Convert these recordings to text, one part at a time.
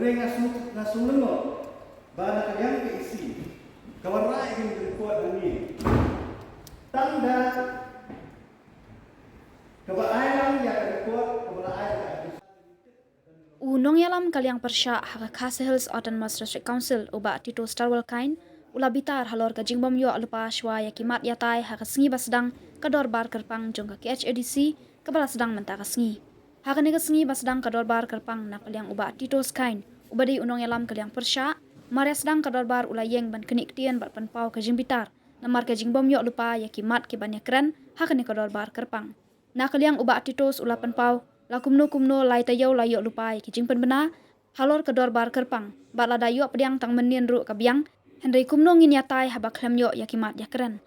Dari ngasulungo, bana kalian ke isi, kawarai yang berkuat ini, tanda kebaayang yang berkuat kebaayang. Unong yalam kaliang persya haka Khasi Hills Autonomous District Council uba Tito Starwell Kain ula bitar halor ka jingbom yo alupa shwa yakimat yatai haka sengi basdang kador bar kerpang jong ka KHADC kabala sedang menta ka sengi. Haka nega sengi basdang kador bar kerpang na kaliang uba Tito Kain uba di unong yalam kaliang persya maria sedang kador bar ula yeng ban kenik tien bat penpau ka jingbitar na mar ka jingbom yo alupa yakimat ke banyak keren haka ni kador bar kerpang. Na kaliang uba Titos ula penpau la kumno lai tayo la yo lupai ki jingpen bena halor kedor bar kerpang bat la dayo pediang tang menien ru kabiang Henry kumno ngin yatai haba klem yo yakimat yakren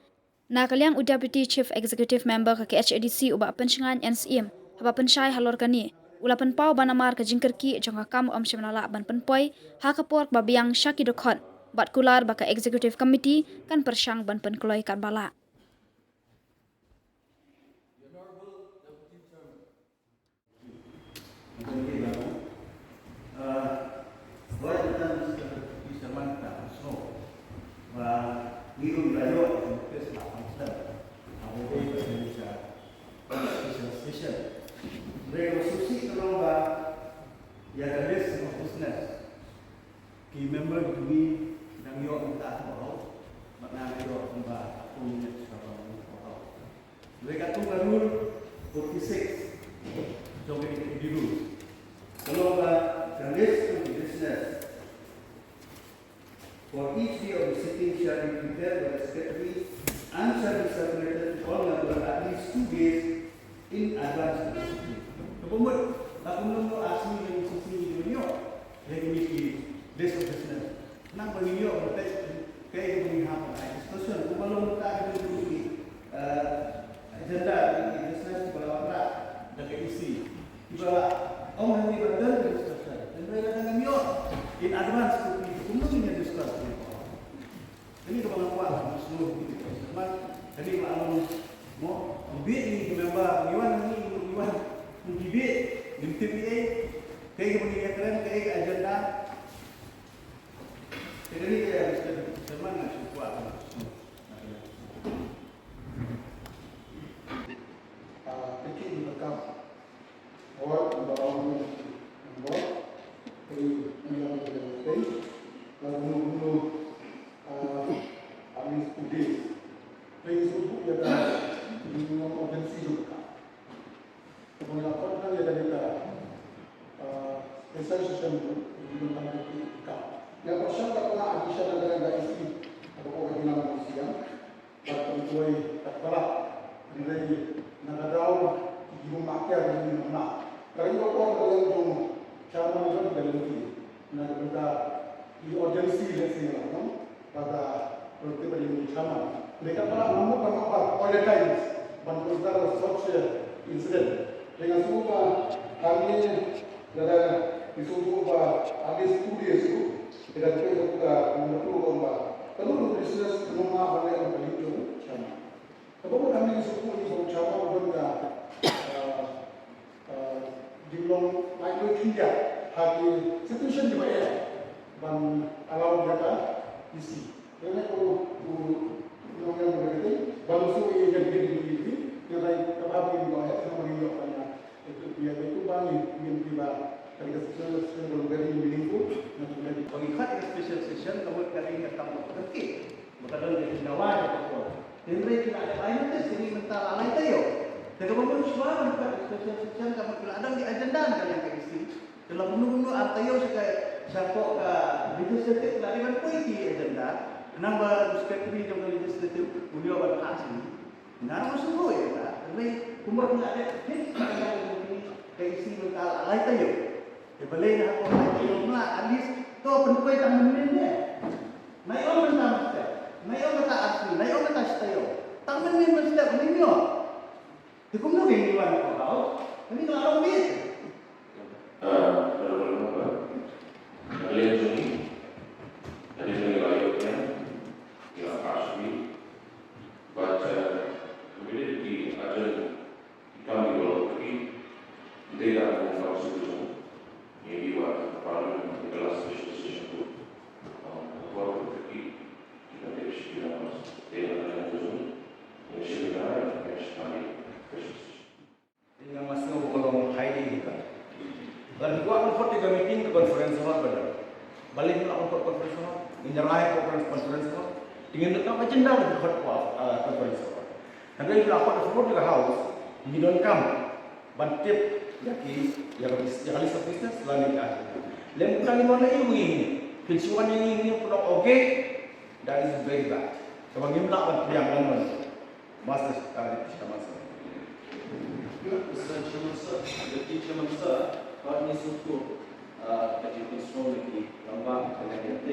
na kaliang Deputy Chief Executive Member ka KHADC uba pensyengan NCM haba pensyai halor kani ula penpau banamar ka jingkerki jong kam shemnala ban penpoi ha kapor babiang Shaki Dokot bat kular baka Executive Committee kan persyang ban penkeloi kan bala. Member kami nang yo minta bahaw makna yo kamba aku minat sekarang bahaw mereka tu baru 46 jom ini biru kalau the list of business for each day of the sitting shall be prepared by the secretary and shall be circulated to all members at least 2 days in advance of the sitting. Kemudian aku menunggu asli yang sisi dunia yang ini list of business. Nang bagi yo bertek kayak begini apa? Discussion. Kalau kita ada dulu agenda ini business berapa dekat isi. Juga orang ini betul discussion. Dan mereka dengan yo in advance tu kumpulan yang discussion. Ini kemampuan seluruh itu. Teman, jadi maklum mau bid ini member iwan bid di TPA kayak begini keren kayak agenda. Jadi dia semangat kuat. Kecil bekam awal baru buat yang berarti lalu habis putih. Lagi subuh ya dah minum organisasi juga. Kemudian apa kita ada kita special session di dalam kita. Yang pertama adalah addition negara isi atau kewenangan manusia bagi tuai takbala dari nagadau ibu makia dari mana. Kerana orang yang jom cara menjual dari ini, naga di audiensi lesnya kan pada berarti pada ini sama. Mereka telah menemukan apa all the times bantu kita social incident dengan semua kami dari disuruh habis studi itu. Tidak juga menurut lomba. Kalau bisnes rumah banyak yang berhitung sama. Kalau kami suku ini sama benda dilong lain juga hari situation juga ya. Ban alam jaka isi. Karena kalau yang berarti bangsu yang jadi ini yang lain kapal ini banyak sama ini banyak. Itu dia itu banyak yang tiba. Kerja sosial berbagai minggu, nanti mengikat special session, kemudian kali ini tambah terkait, bukan dari Jawa je pun. Jadi kita ada lain tu, sini mentah lain tayo. Jadi kemudian semua mengikat special session, kemudian ada di agenda kalian ke isi. Dalam menunggu artayo sebagai siapa legislatif dari mana pun di agenda, nambah sekretari jangka legislatif beliau berhasil. Nara masuk ya, jadi kemudian ada hit ke isi mentah lain tayo. Boleh dah aku main rumah, alis tu penukui tak meninnya. Naik orang mesti, naik orang tak asli, naik orang tak setia. Tak menin mesti meninnya. Tikum tu yang diwan aku tahu. Ini kalau orang biar. Kalian sini, ada yang layaknya, yang asli, baca, kemudian di ajar kami kalau pergi, tidak mengonsultasi. Ini buat parlimen kelas Injarahe conference ko. Tingin na macam dah di conference ko. Nanti kalau aku support juga house, you don't come. Bantip yang kali business lain aja. Lem kurang mana ini? Kecuali ini pun okay, that is very bad. Sebab ini tak yang mana. Master di masa. Mr. Chairman sir, Deputy Chairman sir, kami suku kaji kontrol lagi lambang dengan DT,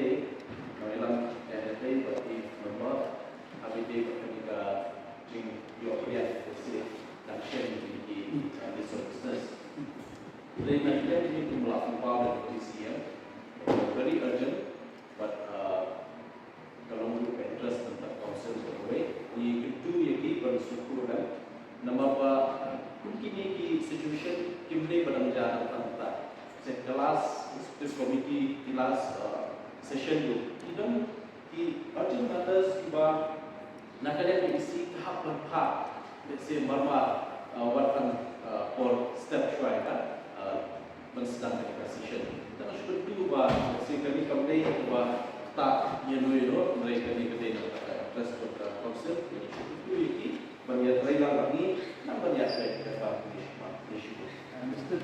mengelang DT berarti member ABD berkenika jing European Policy dan share di business. Jadi nanti ini melakukan power policy ya, very urgent, but kalau menurut interest tentang council berway, ini kedua lagi bersyukur dan nama mungkin ini situation kimde pada menjadi tentang sekelas executive committee kelas session itu tidak di urgent matters tiba nak ada isi tahap berhak let's marma warkan for step try kan mensedang dengan session kita harus berdua sekali kami tiba tak yenuino mereka di kedai press council ini itu ini banyak railang lagi nak banyak saya isu. Mesti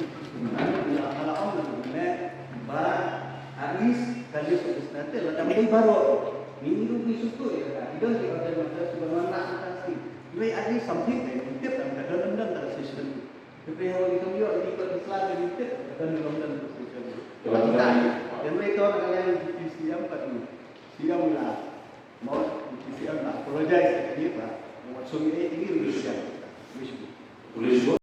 kalau orang nak barang habis kali nanti macam ini baru minggu besok tu ya. Tidak ada macam sebagaimana nanti. You ada something yang kita dalam transition. Tapi kalau kita lihat ini Islam yang kita dalam transition. Kita yang mereka orang yang di siam kat siam lah mau di siam lah apologize ni pak. Maksud ini wish. Boleh